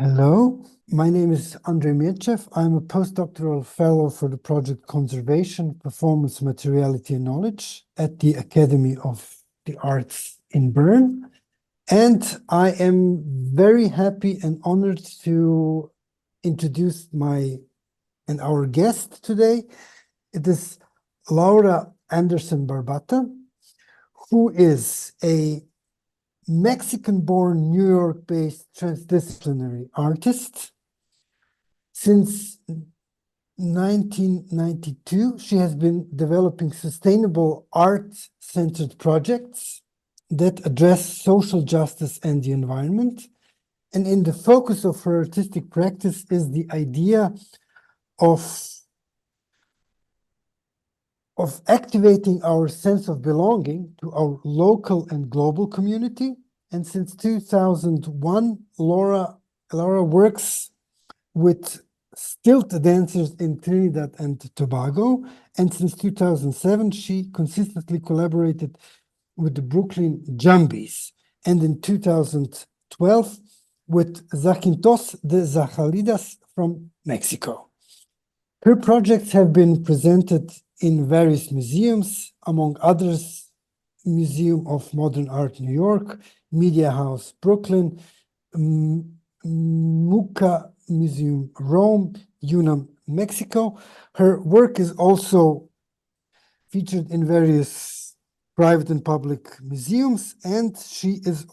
Hello, my name is Andrej Mircev. I'm a postdoctoral fellow for the project Conservation, Performance, Materiality and Knowledge at the Academy of the Arts in Bern. And I am very happy and honored to introduce our guest today. It is Laura Anderson Barbata, who is a Mexican-born, New York-based transdisciplinary artist. Since 1992, she has been developing sustainable art-centered projects that address social justice and the environment. And in the focus of her artistic practice is the idea of activating our sense of belonging to our local and global community. And since 2001, Laura works with stilt dancers in Trinidad and Tobago. And since 2007, she consistently collaborated with the Brooklyn Jumbies. And in 2012, with Zaquintos de Zahalidas from Mexico. Her projects have been presented in various museums, among others, Museum of Modern Art, New York, Media House, Brooklyn, MUCA Museum, Rome, UNAM, Mexico. Her work is also featured in various private and public museums, and she is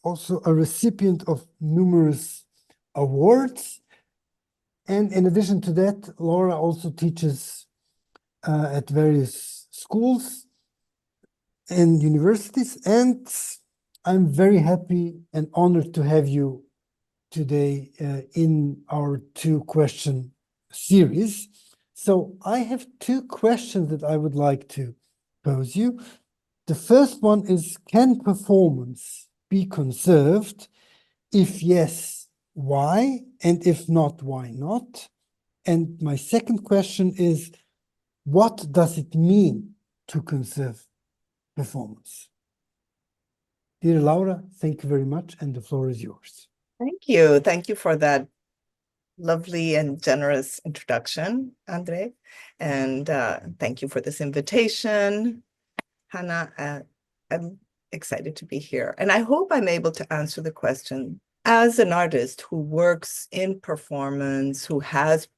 also a recipient of numerous awards. And in addition to that, Laura also teaches at various schools and universities. And I'm very happy and honored to have you today in our two-question series. So I have two questions that I would like to pose you. The first one is, can performance be conserved? If yes, why? And if not, why not? And my second question is, what does it mean to conserve performance? Dear Laura, thank you very much, and the floor is yours. Thank you. Thank you for that lovely and generous introduction, Andrej. And thank you for this invitation, Hanna. I'm excited to be here. And I hope I'm able to answer the question. As an artist who works in performance, who has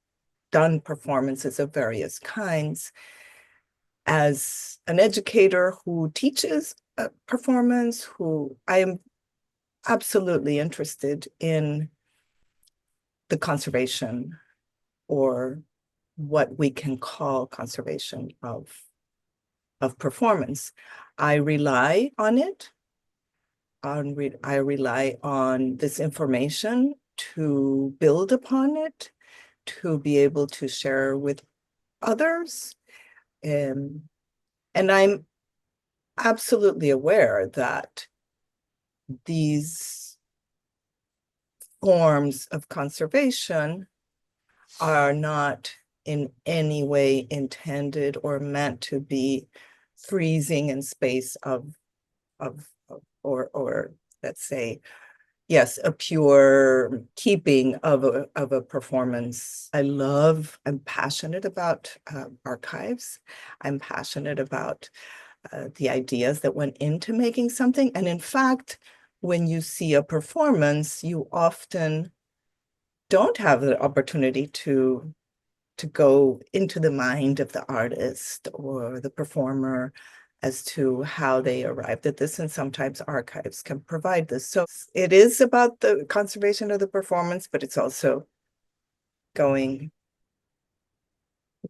done performances of various kinds, as an educator who teaches performance, who I am absolutely interested in the conservation, or what we can call conservation of performance. I rely on it. I rely on this information to build upon it, to be able to share with others. And I'm absolutely aware that these forms of conservation are not in any way intended or meant to be freezing in space or let's say, yes, a pure keeping of a performance. I'm passionate about archives. I'm passionate about the ideas that went into making something. And in fact, when you see a performance, you often don't have the opportunity to go into the mind of the artist or the performer as to how they arrived at this, and sometimes archives can provide this. So it is about the conservation of the performance, but it's also going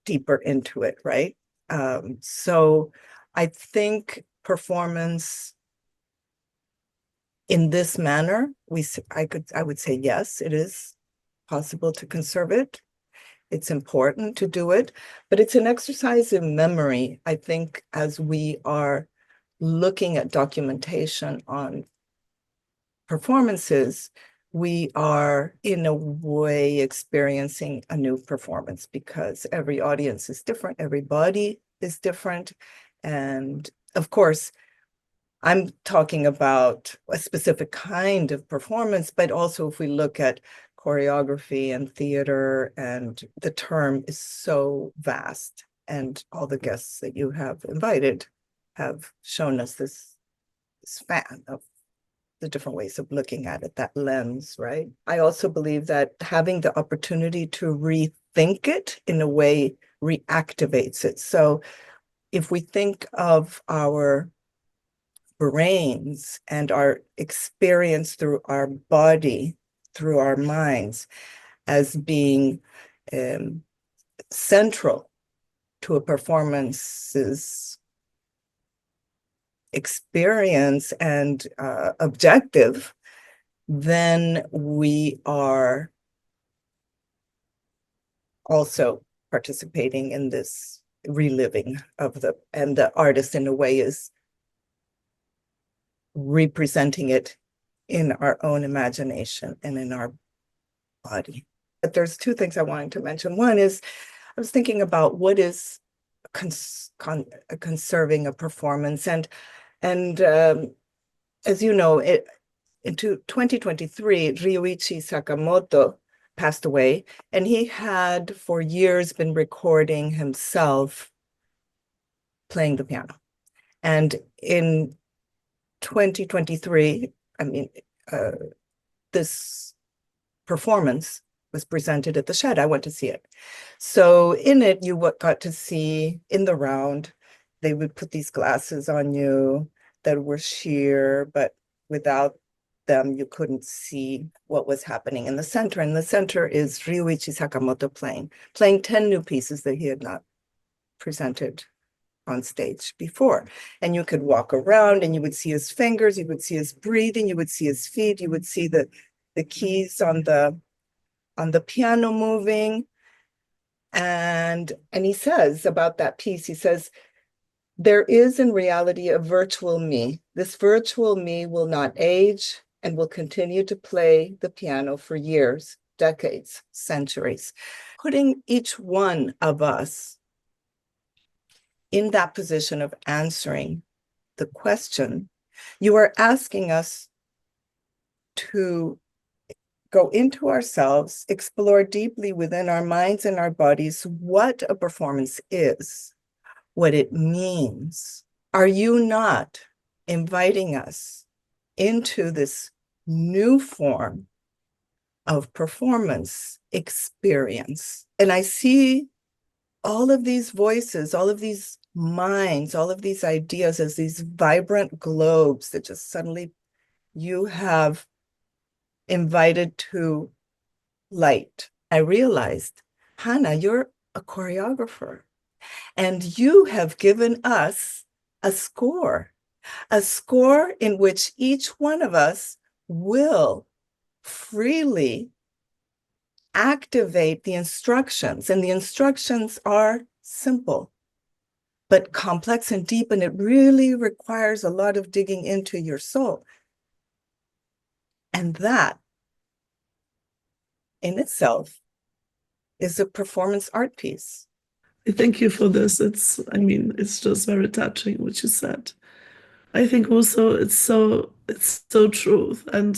deeper into it, right? So I think performance in this manner, I would say yes, it is possible to conserve it. It's important to do it, but it's an exercise in memory. I think as we are looking at documentation on performances, we are in a way experiencing a new performance, because every audience is different, every body is different. And of course, I'm talking about a specific kind of performance, but also if we look at choreography and theater, and the term is so vast, and all the guests that you have invited have shown us this span of the different ways of looking at it, that lens, right? I also believe that having the opportunity to rethink it in a way reactivates it. So if we think of our brains and our experience through our body, through our minds, as being central to a performance's experience and objective, then we are also participating in this reliving of and the artist in a way is representing it in our own imagination and in our body. But there's two things I wanted to mention. One is I was thinking about what is conserving a performance, and as you know, into 2023, Ryuichi Sakamoto passed away, and he had for years been recording himself playing the piano. And in 2023, this performance was presented at the Shed. I went to see it. So in it, you got to see in the round, they would put these glasses on you that were sheer, but without them, you couldn't see what was happening in the center. And the center is Ryuichi Sakamoto playing 10 new pieces that he had not presented on stage before. And you could walk around and you would see his fingers, you would see his breathing, you would see his feet, you would see the keys on the piano moving. And he says about that piece, he says, there is in reality a virtual me. This virtual me will not age and will continue to play the piano for years, decades, centuries. Putting each one of us in that position of answering the question, you are asking us to go into ourselves, explore deeply within our minds and our bodies what a performance is, what it means. Are you not inviting us into this new form of performance experience? And I see all of these voices, all of these minds, all of these ideas as these vibrant globes that just suddenly you have invited to light. I realized, Hanna, you're a choreographer, and you have given us a score in which each one of us will freely activate the instructions. And the instructions are simple, but complex and deep, and it really requires a lot of digging into your soul. And that in itself is a performance art piece. Thank you for this. It's just very touching what you said. I think also it's so truth, and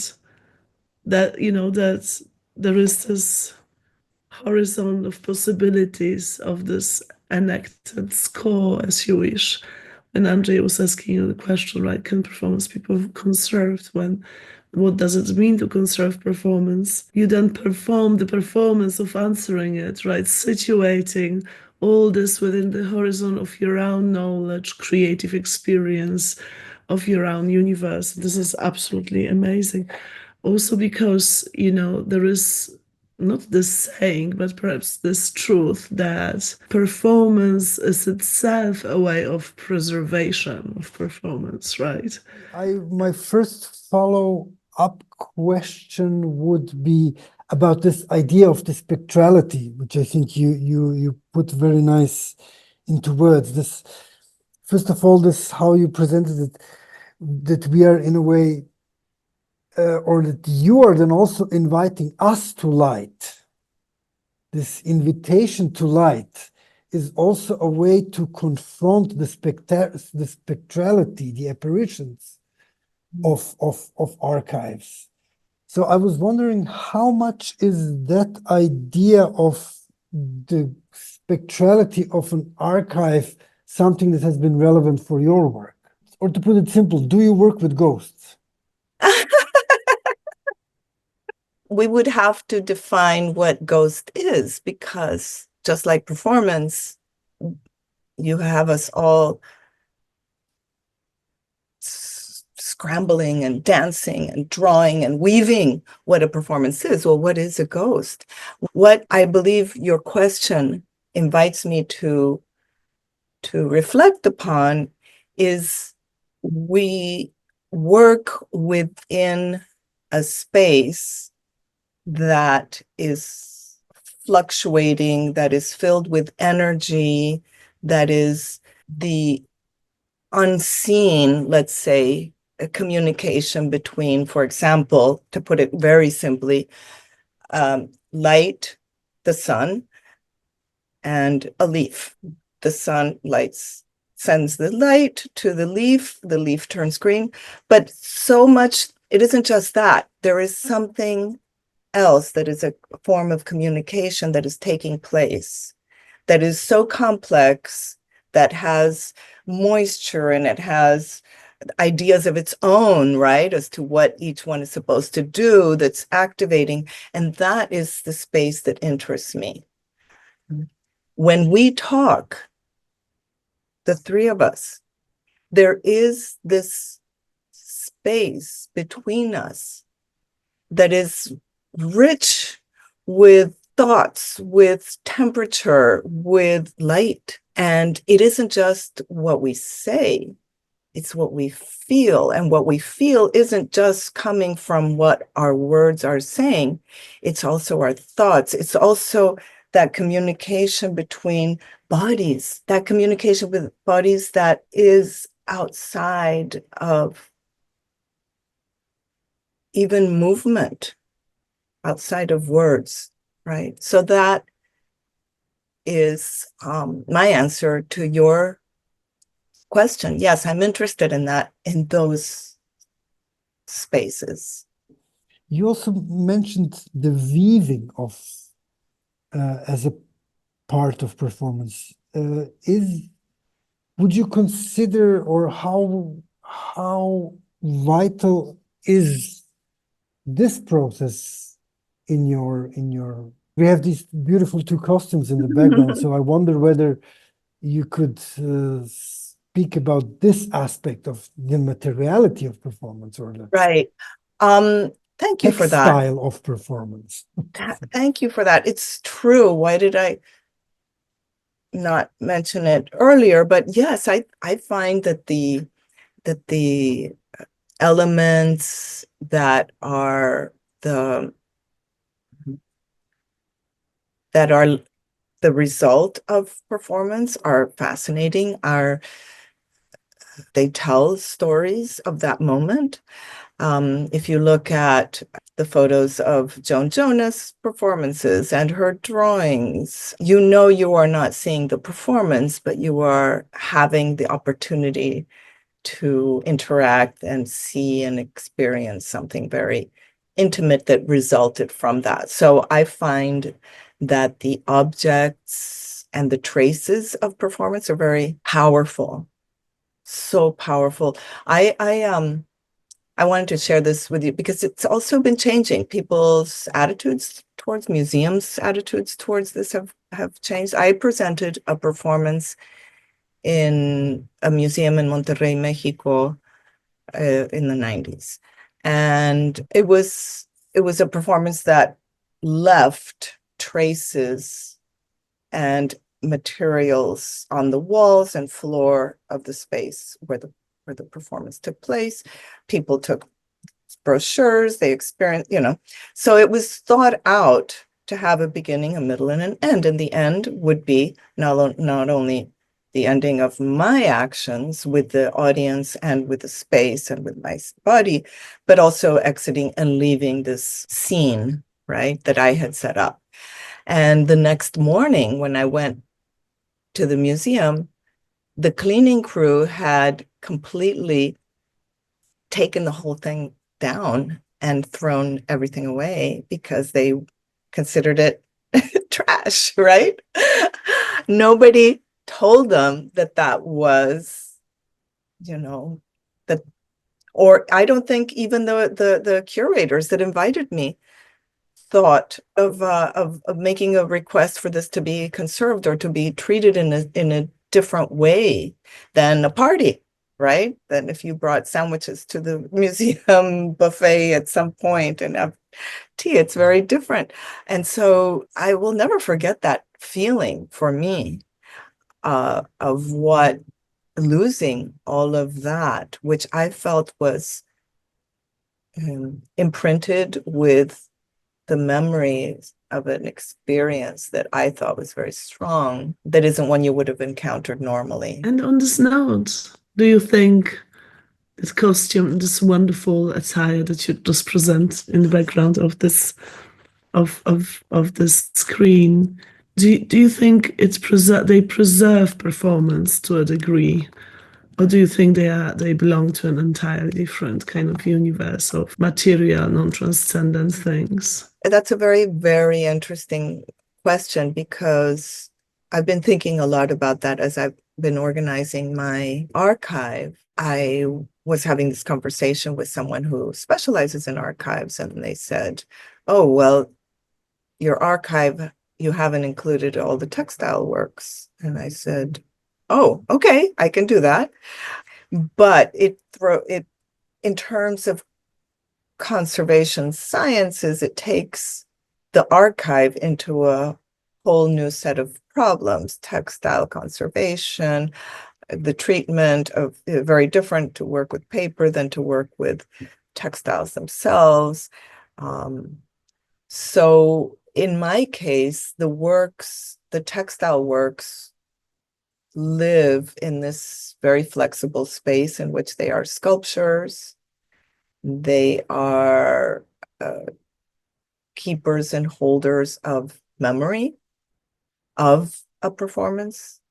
that that there is this horizon of possibilities of this enacted score as you wish. And Andrej was asking you the question, right? Can performance be conserved? What does it mean to conserve performance? You then perform the performance of answering it, right? Situating all this within the horizon of your own knowledge, creative experience of your own universe. This is absolutely amazing. Also because, there is not this saying, but perhaps this truth that performance is itself a way of preservation of performance, right? My first follow-up question would be about this idea of the spectrality, which I think you put very nice into words. This, first of all, this how you presented it, that we are in a way, or that you are then also inviting us to light. This invitation to light is also a way to confront the spectrality, the apparitions of archives. So I was wondering how much is that idea of the spectrality of an archive something that has been relevant for your work? Or to put it simple, do you work with ghosts? We would have to define what ghost is, because just like performance, you have us all scrambling and dancing and drawing and weaving what a performance is. Well, what is a ghost? What I believe your question invites me to reflect upon is we work within a space that is fluctuating, that is filled with energy, that is the unseen, let's say, a communication between, for example, to put it very simply, light, the sun, and a leaf. The sun sends the light to the leaf turns green, but so much, it isn't just that. There is something else that is a form of communication that is taking place, that is so complex, that has moisture and it has ideas of its own, right, as to what each one is supposed to do, that's activating. And that is the space that interests me. When we talk, the three of us, there is this space between us that is rich with thoughts, with temperature, with light. And it isn't just what we say, it's what we feel. And what we feel isn't just coming from what our words are saying, it's also our thoughts. It's also that communication between bodies, that communication with bodies that is outside of even movement, outside of words, right? So that is my answer to your question. Yes, I'm interested in that, in those spaces. You also mentioned the weaving of as a part of performance. Would you consider, or how vital is this process in your we have these beautiful two costumes in the background, so I wonder whether you could speak about this aspect of the materiality of performance, or the Right. Thank you for that. textile of performance. Thank you for that. It's true. Why did I not mention it earlier? But yes, I find that the elements that are the result of performance are fascinating. They tell stories of that moment. If you look at the photos of Joan Jonas' performances and her drawings, you know you are not seeing the performance, but you are having the opportunity to interact and see and experience something very intimate that resulted from that. So I find that the objects and the traces of performance are very powerful, so powerful. I wanted to share this with you because it's also been changing. People's attitudes towards museums, attitudes towards this have changed. I presented a performance in a museum in Monterrey, Mexico, in the 90s. And it was a performance that left traces and materials on the walls and floor of the space where the performance took place. People took brochures, they experienced, so it was thought out to have a beginning, a middle, and an end. And the end would be not only the ending of my actions with the audience and with the space and with my body, but also exiting and leaving this scene, right, that I had set up. And the next morning when I went to the museum, the cleaning crew had completely taken the whole thing down and thrown everything away because they considered it trash, right? Nobody told them that that was, you know, that, or I don't think even the curators that invited me thought of making a request for this to be conserved or to be treated in a different way than a party, right? Then if you brought sandwiches to the museum buffet at some point and have tea, it's very different. And so I will never forget that feeling for me of what losing all of that, which I felt was imprinted with the memories of an experience that I thought was very strong, that isn't one you would have encountered normally. And on this note, do you think this costume, this wonderful attire that you just present in the background of this of this screen, do you think they preserve performance to a degree? Or do you think they belong to an entirely different kind of universe of material, non-transcendent things? That's a very, very interesting question, because I've been thinking a lot about that as I've been organizing my archive. I was having this conversation with someone who specializes in archives, and they said, oh, well, your archive, you haven't included all the textile works. And I said, oh, okay, I can do that. But it in terms of conservation sciences, it takes the archive into a whole new set of problems. Textile conservation, the treatment of very different to work with paper than to work with textiles themselves. So in my case, the textile works live in this very flexible space in which they are sculptures. They are keepers and holders of memory of a performance.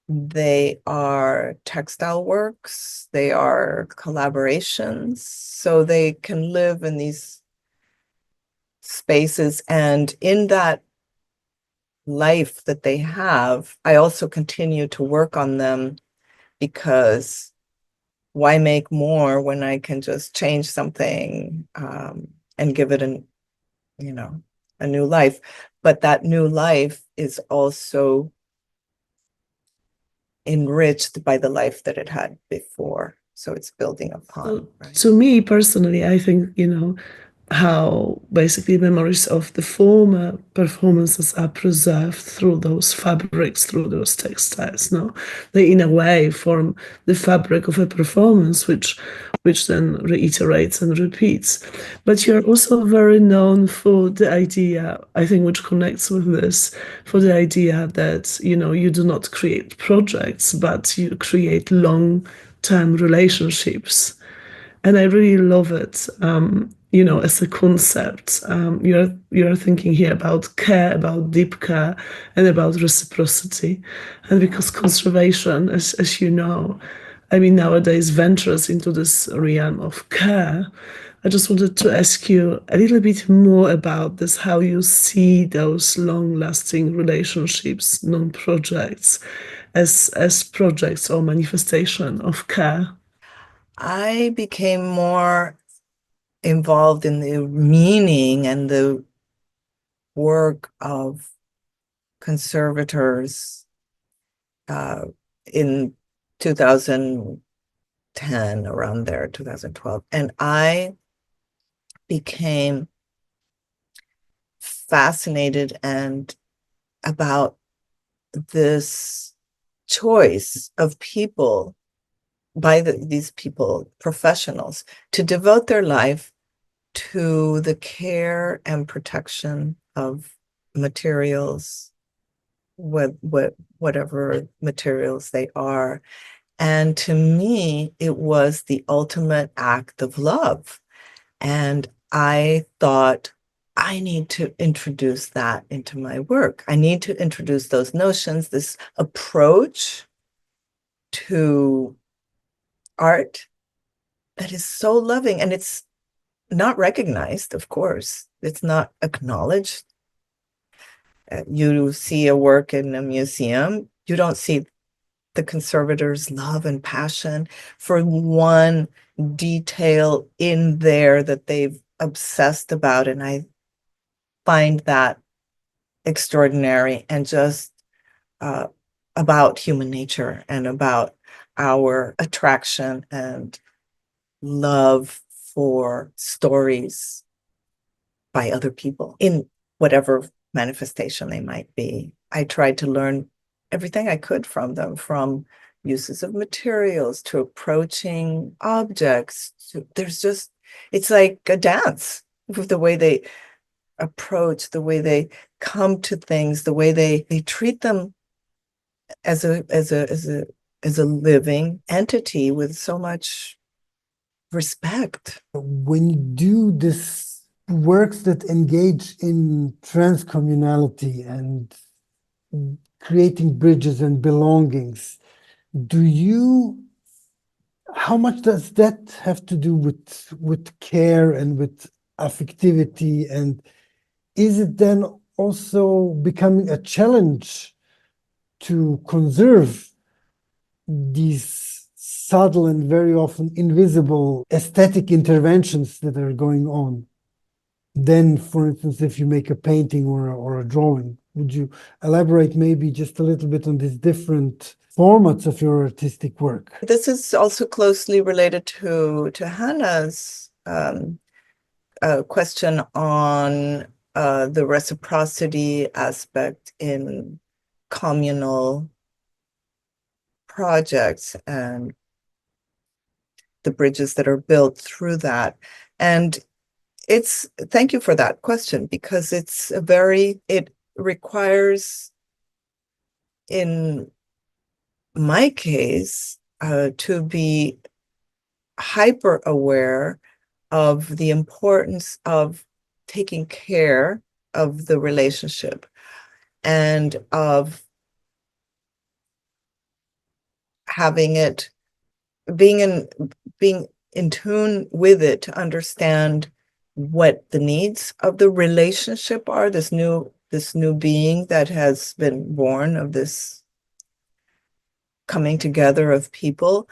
They are textile works. They are collaborations. So they can live in these spaces. And in that life that they have, I also continue to work on them, because why make more when I can just change something and give it a new life? But that new life is also enriched by the life that it had before. So it's building upon. Right? To me personally, I think, how basically memories of the former performances are preserved through those fabrics, through those textiles. No, they in a way form the fabric of a performance, which then reiterates and repeats. But you're also very known for the idea, I think, which connects with this, for the idea that you do not create projects, but you create long-term relationships. And I really love it. As a concept, you're thinking here about care, about deep care, and about reciprocity. And because conservation, as you know, nowadays ventures into this realm of care, I just wanted to ask you a little bit more about this, how you see those long-lasting relationships, non-projects, as projects or manifestation of care. I became more involved in the meaning and the work of conservators in 2010, around there, 2012. And I became fascinated about this choice of people by these people, professionals, to devote their life to the care and protection of materials, whatever materials they are. And to me, it was the ultimate act of love. And I thought, I need to introduce that into my work. I need to introduce those notions, this approach to art that is so loving, and it's not recognized, of course. It's not acknowledged. You see a work in a museum, you don't see the conservator's love and passion for one detail in there that they've obsessed about. And I find that extraordinary, and just about human nature and about our attraction and love for stories by other people in whatever manifestation they might be. I tried to learn everything I could from them, from uses of materials to approaching objects. There's just, it's like a dance with the way they approach, the way they come to things, the way they treat them as a living entity with so much respect. When you do this works that engage in transcommunality and creating bridges and belongings, how much does that have to do with care and with affectivity? And is it then also becoming a challenge to conserve these subtle and very often invisible aesthetic interventions that are going on? Then, for instance, if you make a painting or a drawing, would you elaborate maybe just a little bit on these different formats of your artistic work? This is also closely related to Hannah's question on the reciprocity aspect in communal projects and the bridges that are built through that. And thank you for that question, because it requires, in my case, to be hyper aware of the importance of taking care of the relationship and of having it, being in tune with it, to understand what the needs of the relationship are, this new being that has been born of this coming together of people,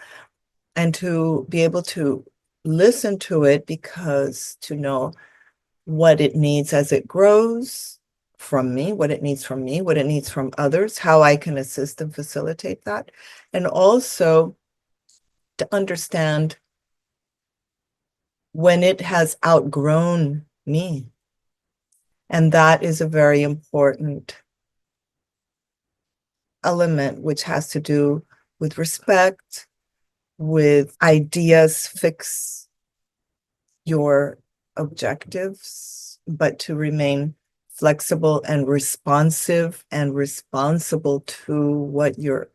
and to be able to listen to it, because to know what it needs as it grows from me, what it needs from me, what it needs from others, how I can assist and facilitate that, and also to understand when it has outgrown me. And that is a very important element, which has to do with respect, with ideas, fix your objectives, but to remain flexible and responsive and responsible to what you're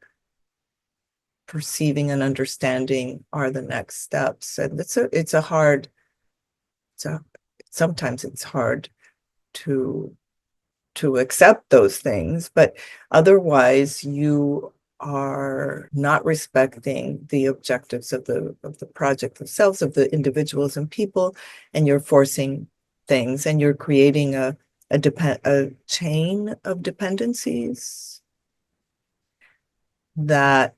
perceiving and understanding are the next steps. And sometimes it's hard to accept those things, but otherwise you are not respecting the objectives of the project themselves, of the individuals and people, and you're forcing things, and you're creating a chain of dependencies that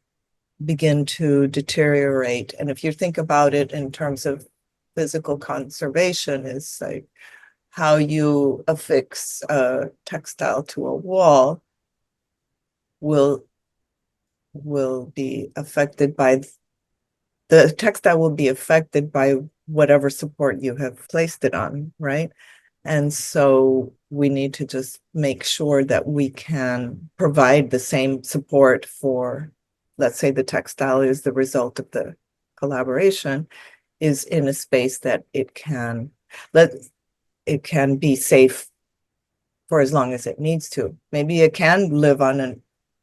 begin to deteriorate. And if you think about it in terms of physical conservation, is like how you affix a textile to a wall will be affected by the textile will be affected by whatever support you have placed it on, right? And so we need to just make sure that we can provide the same support for, let's say the textile is the result of the collaboration, is in a space that it can be safe for as long as it needs to. Maybe it can live on a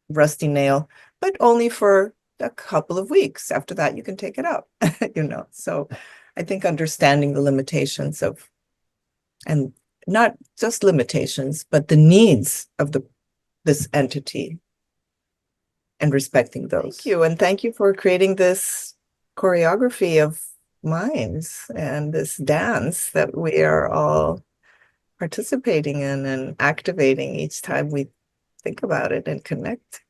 rusty nail, but only for a couple of weeks. After that, you can take it out, So I think understanding the limitations of, and not just limitations, but the needs of this entity, and respecting those. Thank you. And thank you for creating this choreography of minds and this dance that we are all participating in and activating each time we think about it and connect